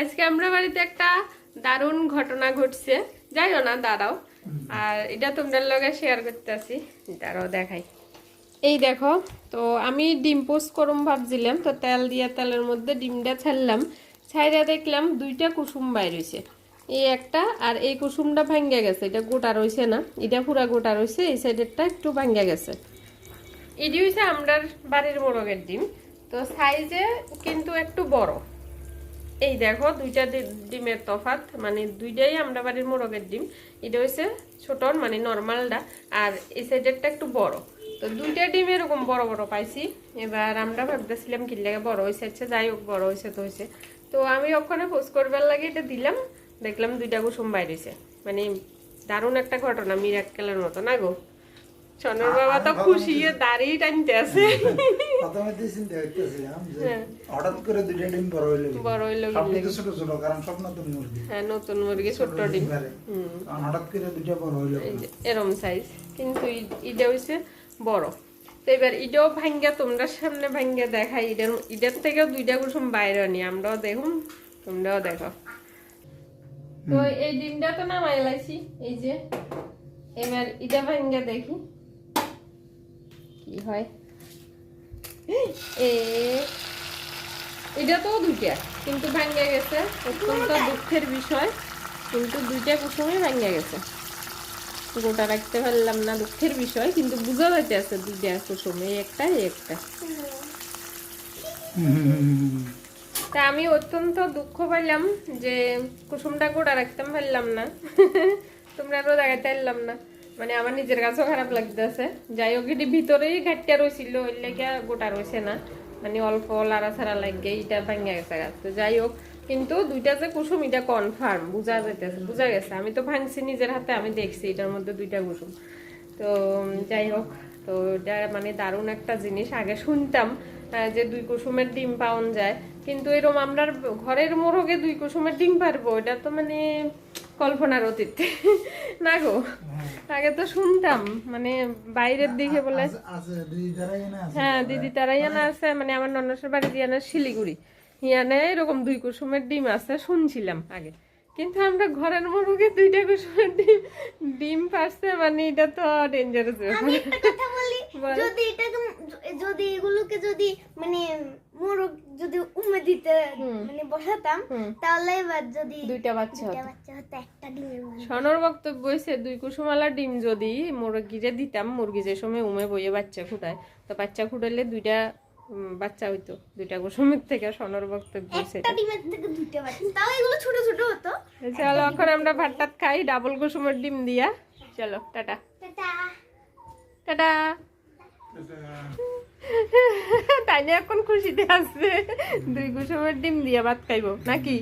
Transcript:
আজকে আমরা বাড়িতে একটা দারুণ ঘটনা ঘটছে, যাইও না দাঁড়াও, আর এটা তোমাদের লগে শেয়ার করতেছি, দাঁড়াও দেখাই। এই দেখো, তো আমি ডিম পোস্ট করুম ভাবছিলাম, তো তেল দিয়ে তেলের মধ্যে ডিমটা ছাড়লাম, ছাইরা দেখলাম দুইটা কুসুম বাইর হইছে। এই একটা আর এই কুসুমটা ভাঙ্গা গেছে, এটা গোটা রইছে না, এটা পুরা গোটা রইছে, এই সাইডেরটা একটু ভাঙ্গা গেছে। এটি হইছে আমরার বাড়ির মোরগের ডিম, তো সাইজে কিন্তু একটু বড়। এই দেখো দুইটা ডিমের তফাৎ, মানে দুইটাই আমরা বাড়ির মোরগের ডিম। এটা হচ্ছে ছোট মানে নর্মালটা, আর এই সাইডেরটা একটু বড়। তো দুইটা ডিম এরকম বড় বড় পাইছি। এবার আমরা ভাবতেছিলাম কি লাগে বড় হয়েছে, যাই হোক বড় হয়েছে তো হয়েছে। তো আমি ওখানে পোস্ট করবার লাগে এটা দিলাম, দেখলাম দুইটা কুসুম বাইর হয়েছে। মানে দারুণ একটা ঘটনা, মিরাক্কেলের মতো না গো। সোনার বাবা তো খুশি দাঁড়িয়ে টানতে আছে। প্রথমে তো চিন্তা করতেছিলাম যে হঠাৎ করে দুইটা ডিম বড় হইলো সবই তো ছোট ছোট, কারণ সব নতুন মুরগি। হ্যাঁ নতুন মুরগি, ছোট ডিম। কারণ হঠাৎ করে দুইটা বড় হইলো এরম সাইজ, কিন্তু এটা হইছে বড়। তো এবার এটাও ভাঙ্গা তোমরা সামনে ভাঙ্গা দেখাই, এটার থেকেও দুইটা কুসুম বাইরে নি, আমরাও দেখুন তোমরাও দেখো। তো এই ডিমটা তো নামাই লাইছি, এই যে এবার এটা ভাঙ্গা দেখি কি হয়। এটা তো দুইটা কিন্তু ভাঙ্গা গেছে, অত্যন্ত দুঃখের বিষয়, কিন্তু দুইটা কুসুমই ভাঙ্গা গেছে। গোটা রাখতে পারলাম না, দুঃখের বিষয়, কিন্তু বুঝা যাইতে আছে দুইটা কুসুম, এই একটা এই একটা। তা আমি অত্যন্ত দুঃখ পাইলাম যে কুসুমটা গোটা রাখতে পারলাম না, তোমরা আরো দেখাতে পারলাম না, মানে আমার নিজের কাছেও খারাপ লাগতেছে। যাই হোক, এটি ভিতরেই ঘাটটা রয়েছিল, ওই লেগে গোটা রয়েছে না, মানে অল্প লাড়া ছাড়া লাগে এটা ভাঙ্গা গেছে গাছ। তো যাই হোক, কিন্তু দুইটা যে কুসুম এটা কনফার্ম বোঝা যাইতেছে, বোঝা গেছে। আমি তো ভাঙছি নিজের হাতে, আমি দেখছি এটার মধ্যে দুইটা কুসুম। তো যাই হোক, তো এটা মানে দারুণ একটা জিনিস। আগে শুনতাম যে দুই কুসুমের ডিম পাওয়া যায়, কিন্তু এরকম আমরা ঘরের মোরগে দুই কুসুমের ডিম পারবো, এটা তো মানে কল্পনার অতীত না গো। আগে তো শুনতাম মানে বাইরের দিকে বলে, হ্যাঁ দিদি তারাই আনা আছে, মানে আমার ননসের বাড়ি দিয়ে আনা শিলিগুড়ি, ইয়ানে এরকম দুই কুসুমের ডিম আছে শুনছিলাম আগে। কিন্তু আমরা ঘরের মুরগি দুইটা কুসুমের ডিম পারছে, মানে এটা তো ডেঞ্জারাস। আমি একটা কথা বলি, যদি এটাকে যদি এগুলোকে যদি মানে মোরগ যদি উমে দিতে মানে বসাতাম, তাহলে এবার যদি দুইটা বাচ্চা হতো, একটা ডিমের মানে সনর বক্তব্য হয়েছে দুই কুসুমালা ডিম যদি মুরগিরে দিতাম, মুরগি যে সময় উমে বইয়ে বাচ্চা ফুটায়, তো বাচ্চা ফুটাইলে দুইটা বাচ্চা হইতো দুইটা কুসুমের থেকে। সনর বক্তব্য একটা ডিমের থেকে দুইটা বাচ্চা, তাও এগুলো ছোট ছোট হতো। চলো এখন আমরা ভাত টাত খাই ডাবল কুসুমের ডিম দিয়া। চলো টাটা টাটা টাটা। তাই না এখন খুশিতে আসবে, দুই কুসুমের ডিম দিয়া ভাত খাইবো নাকি?